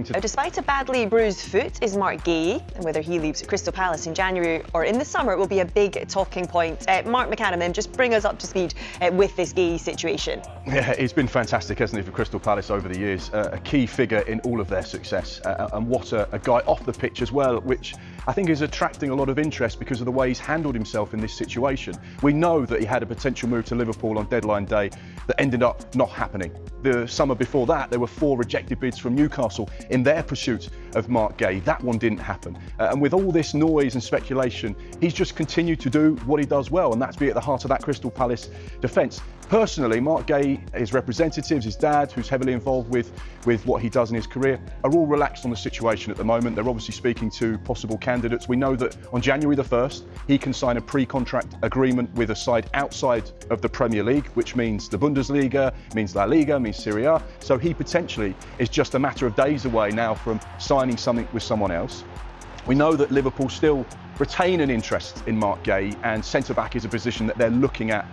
thing to... Despite a badly bruised foot, is Marc Guehi, and whether he leaves Crystal Palace in January or in the summer will be a big talking point. Mark McCannaman, just bring us up to speed with this Guehi situation. Yeah, he's been fantastic, hasn't he, for Crystal Palace over the years. A key figure in all of their success. And what a guy off the pitch as well, which I think is attracting a lot of interest because of the way he's handled himself in this situation. We know that he had a potential move to Liverpool on deadline day that ended up not happening. The summer before that, there were 4 rejected bids from Newcastle in their pursuit of Marc Guehi. That one didn't happen. And with all this noise and speculation, he's just continued to do what he does well, and that's be at the heart of that Crystal Palace defence. Personally, Marc Guehi, his representatives, his dad, who's heavily involved with what he does in his career, are all relaxed on the situation at the moment. They're obviously speaking to possible candidates. We know that on January the 1st, he can sign a pre-contract agreement with a side outside of the Premier League, which means the Bundesliga, means La Liga, means Serie A. So he potentially is just a matter of days away now from signing something with someone else. We know that Liverpool still retain an interest in Marc Guehi, and centre-back is a position that they're looking at,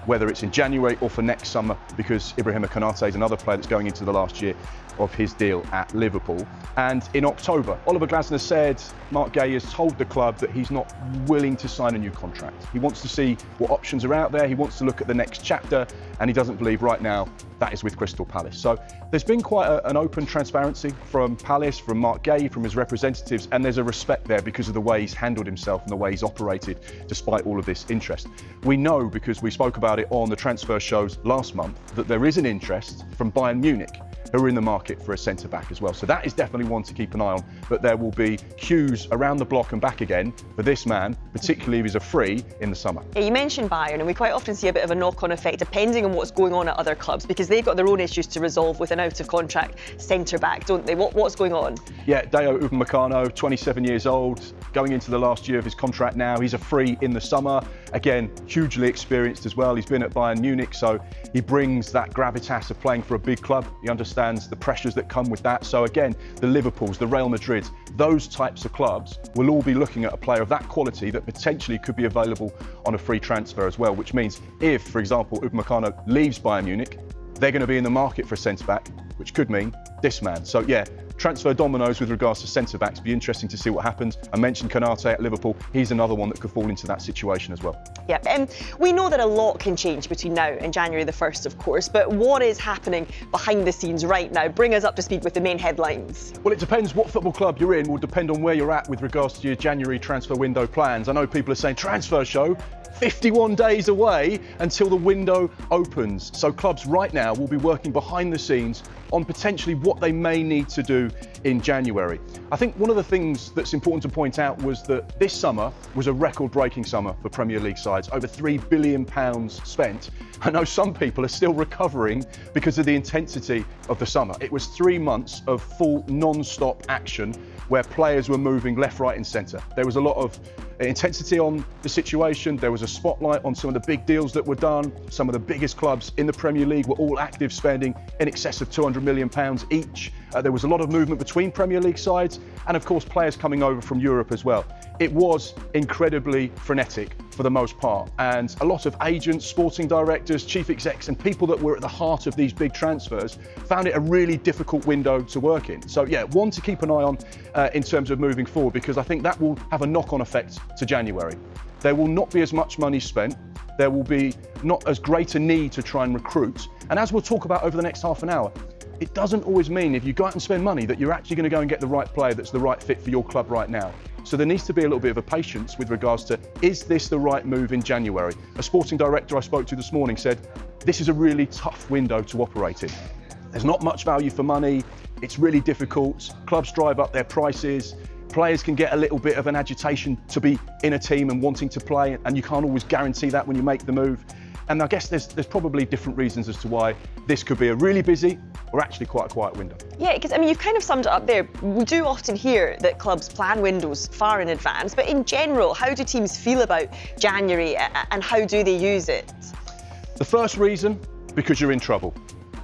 whether it's in January or for next summer, because Ibrahima Konate is another player that's going into the last year of his deal at Liverpool. And in October, Oliver Glasner said Marc Guehi has told the club that he's not willing to sign a new contract. He wants to see what options are out there, he wants to look at the next chapter, and he doesn't believe right now that is with Crystal Palace. So there's been quite an open transparency from Palace, from Marc Guehi, from his representatives, and there's a respect there because of the way he's handled himself and the way he's operated despite all of this interest. We know, because we spoke about it on the transfer shows last month, that there is an interest from Bayern Munich, who are in the market for a centre-back as well. So that is definitely one to keep an eye on, but there will be queues around the block and back again for this man, particularly if he's a free in the summer. Yeah, you mentioned Bayern, and we quite often see a bit of a knock-on effect depending on what's going on at other clubs, because they've got their own issues to resolve with an out-of-contract centre-back, don't they? What's going on? Yeah, Dayot Upamecano, 27 years old, going into the last year of his contract now. He's a free in the summer. Again, hugely experienced as well. He's been at Bayern Munich, so he brings that gravitas of playing for a big club. He understands the pressures that come with that. So again, the Liverpools, the Real Madrids, those types of clubs will all be looking at a player of that quality that potentially could be available on a free transfer as well, which means if, for example, Upamecano leaves Bayern Munich, they're going to be in the market for a centre-back, which could mean this man. So yeah, transfer dominoes with regards to centre-backs. Be interesting to see what happens. I mentioned Konate at Liverpool. He's another one that could fall into that situation as well. Yeah, we know that a lot can change between now and January the 1st, of course, but what is happening behind the scenes right now? Bring us up to speed with the main headlines. Well, it depends what football club you're in, will depend on where you're at with regards to your January transfer window plans. I know people are saying transfer show, 51 days away until the window opens. So clubs right now will be working behind the scenes on potentially what they may need to do in January. I think one of the things that's important to point out was that this summer was a record-breaking summer for Premier League sides. Over £3 billion spent. I know some people are still recovering because of the intensity of the summer. It was 3 months of full non-stop action where players were moving left, right and centre. There was a lot of intensity on the situation. There was a spotlight on some of the big deals that were done. Some of the biggest clubs in the Premier League were all active, spending in excess of £200 million each. There was a lot of movement between Premier League sides and of course players coming over from Europe as well. It was incredibly frenetic for the most part, and a lot of agents, sporting directors, chief execs and people that were at the heart of these big transfers found it a really difficult window to work in. So yeah, one to keep an eye on in terms of moving forward, because I think that will have a knock-on effect to January. There will not be as much money spent. There will be not as great a need to try and recruit. And as we'll talk about over the next half an hour, it doesn't always mean if you go out and spend money that you're actually going to go and get the right player that's the right fit for your club right now. So there needs to be a little bit of a patience with regards to, is this the right move in January? A sporting director I spoke to this morning said, this is a really tough window to operate in. There's not much value for money. It's really difficult. Clubs drive up their prices. Players can get a little bit of an agitation to be in a team and wanting to play, and you can't always guarantee that when you make the move. And I guess there's probably different reasons as to why this could be a really busy or actually quite a quiet window. Yeah, because I mean, you've kind of summed it up there. We do often hear that clubs plan windows far in advance, but in general, how do teams feel about January and how do they use it? The first reason, because you're in trouble.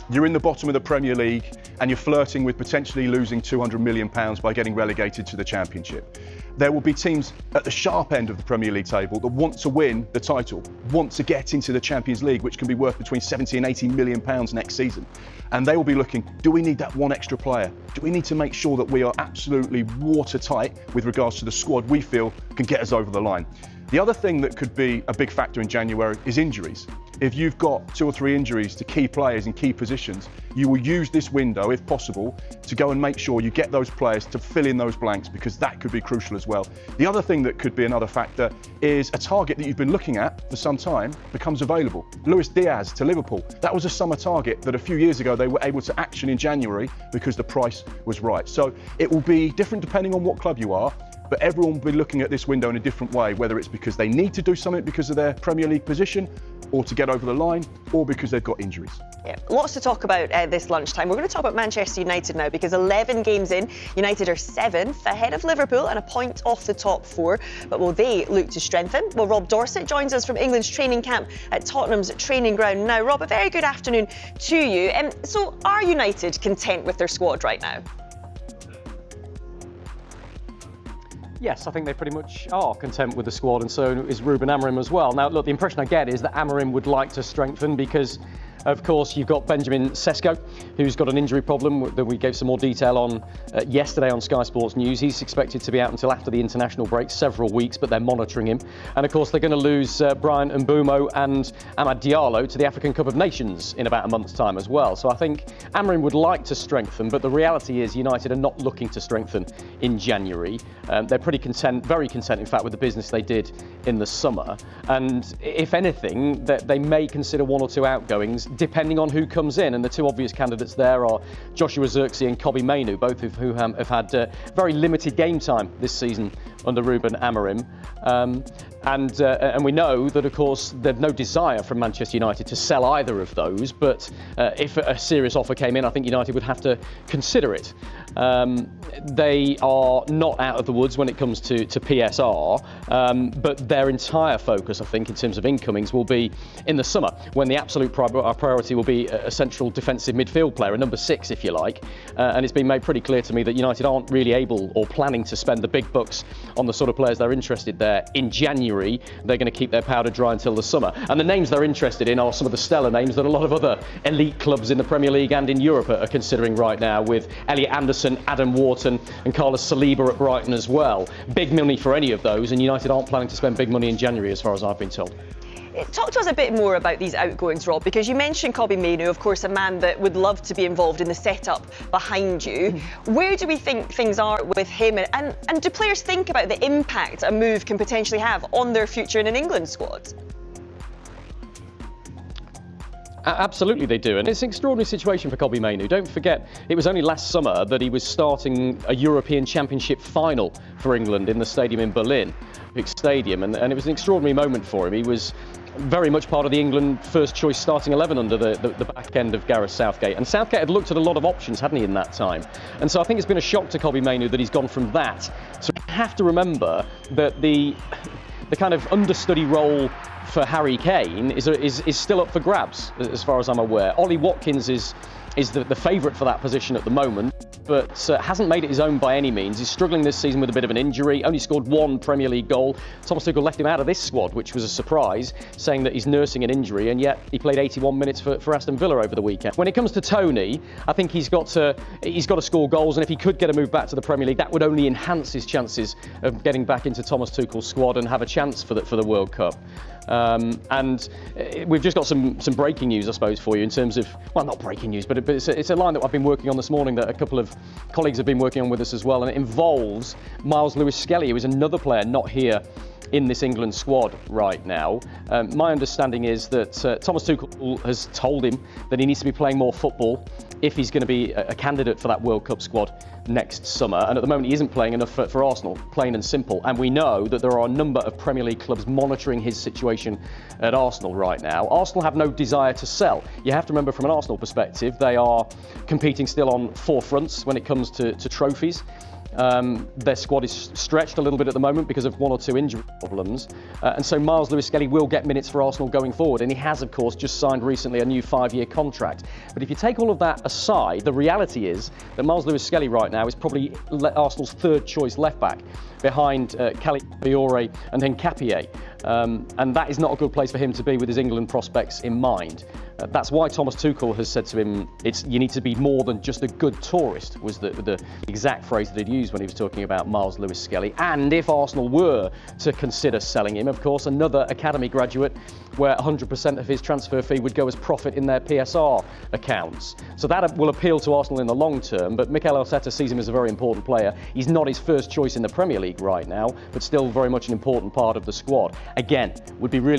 You're in the bottom of the Premier League and you're flirting with potentially losing £200 million by getting relegated to the Championship. there will be teams at the sharp end of the Premier League table that want to win the title, want to get into the Champions League, which can be worth between 70 and 80 million pounds next season. And they will be looking, do we need that one extra player? Do we need to make sure that we are absolutely watertight with regards to the squad we feel can get us over the line? The other thing that could be a big factor in January is injuries. If you've got 2 or 3 injuries to key players in key positions, you will use this window, if possible, to go and make sure you get those players to fill in those blanks, because that could be crucial as well. The other thing that could be another factor is a target that you've been looking at for some time becomes available. Luis Diaz to Liverpool. That was a summer target that a few years ago they were able to action in January because the price was right. So it will be different depending on what club you are, but everyone will be looking at this window in a different way, whether it's because they need to do something because of their Premier League position, or to get over the line, or because they've got injuries. Yeah, lots to talk about this lunchtime. We're going to talk about Manchester United now, because 11 games in, United are 7th, ahead of Liverpool and a point off the top 4. But will they look to strengthen? Well, Rob Dorset joins us from England's training camp at Tottenham's training ground now. Rob, a very good afternoon to you. So are United content with their squad right now? Yes, I think they pretty much are content with the squad, and so is Ruben Amorim as well. Now, look, the impression I get is that Amorim would like to strengthen because, of course, you've got Benjamin Sesko, who's got an injury problem that we gave some more detail on yesterday on Sky Sports News. He's expected to be out until after the international break, several weeks, but they're monitoring him. And, of course, they're going to lose Brian Mbeumo and Amad Diallo to the African Cup of Nations in about a month's time as well. So I think Amorim would like to strengthen, but the reality is United are not looking to strengthen in January. They're pretty content, very content, in fact, with the business they did in the summer. And if anything, they may consider 1 or 2 outgoings, depending on who comes in. And the 2 obvious candidates there are Joshua Zirkzee and Kobbie Mainoo, both of who have had very limited game time this season under Ruben Amorim. And we know that, of course, there's no desire from Manchester United to sell either of those. But if a serious offer came in, I think United would have to consider it. They are not out of the woods when it comes to PSR, but their entire focus, I think, in terms of incomings will be in the summer, when the absolute priority will be a central defensive midfield player, a number 6, if you like. And it's been made pretty clear to me that United aren't really able or planning to spend the big bucks on the sort of players they're interested there in January. They're going to keep their powder dry until the summer. And the names they're interested in are some of the stellar names that a lot of other elite clubs in the Premier League and in Europe are considering right now, with Elliot Anderson, Adam Wharton and Carlos Saliba at Brighton as well. Big money for any of those, and United aren't planning to spend big money in January, as far as I've been told. Talk to us a bit more about these outgoings, Rob, because you mentioned Kobbie Mainoo, of course, a man that would love to be involved in the setup behind you. Where do we think things are with him? And do players think about the impact a move can potentially have on their future in an England squad? Absolutely they do, and it's an extraordinary situation for Kobbie Mainoo. Don't forget, it was only last summer that he was starting a European Championship final for England in the stadium in Berlin, big stadium, and it was an extraordinary moment for him. He was very much part of the England first choice starting 11 under the back end of Gareth Southgate, and Southgate had looked at a lot of options, hadn't he, in that time? And so I think it's been a shock to Kobbie Mainoo that he's gone from that. So you have to remember that the kind of understudy role for Harry Kane is still up for grabs, as far as I'm aware. Ollie Watkins is the favourite for that position at the moment, but hasn't made it his own by any means. He's struggling this season with a bit of an injury, only scored 1 Premier League goal. Thomas Tuchel left him out of this squad, which was a surprise, saying that he's nursing an injury, and yet he played 81 minutes for Aston Villa over the weekend. When it comes to Tony, I think he's got to score goals, and if he could get a move back to the Premier League, that would only enhance his chances of getting back into Thomas Tuchel's squad and have a chance for the World Cup. And we've just got some breaking news, I suppose, for you in terms of, well, not breaking news, but it's a line that I've been working on this morning that a couple of colleagues have been working on with us as well, and it involves Miles Lewis-Skelly, who is another player not here in this England squad right now. My understanding is that Thomas Tuchel has told him that he needs to be playing more football if he's going to be a candidate for that World Cup squad next summer. And at the moment, he isn't playing enough for Arsenal, plain and simple. And we know that there are a number of Premier League clubs monitoring his situation at Arsenal right now. Arsenal have no desire to sell. You have to remember, from an Arsenal perspective, they are competing still on 4 fronts when it comes to trophies. Their squad is stretched a little bit at the moment because of 1 or 2 injury problems. And so Miles Lewis-Skelly will get minutes for Arsenal going forward. And he has, of course, just signed recently a new 5-year contract. But if you take all of that aside, the reality is that Miles Lewis-Skelly right now is probably Arsenal's 3rd choice left-back, behind Calafiore and Nketiah. And that is not a good place for him to be with his England prospects in mind. That's why Thomas Tuchel has said to him, you need to be more than just a good tourist, was the exact phrase that he'd used when he was talking about Miles Lewis-Skelly. And if Arsenal were to consider selling him, of course, another academy graduate where 100% of his transfer fee would go as profit in their PSR accounts. So that will appeal to Arsenal in the long term, but Mikel Arteta sees him as a very important player. He's not his first choice in the Premier League right now, but still very much an important part of the squad. Again, would be really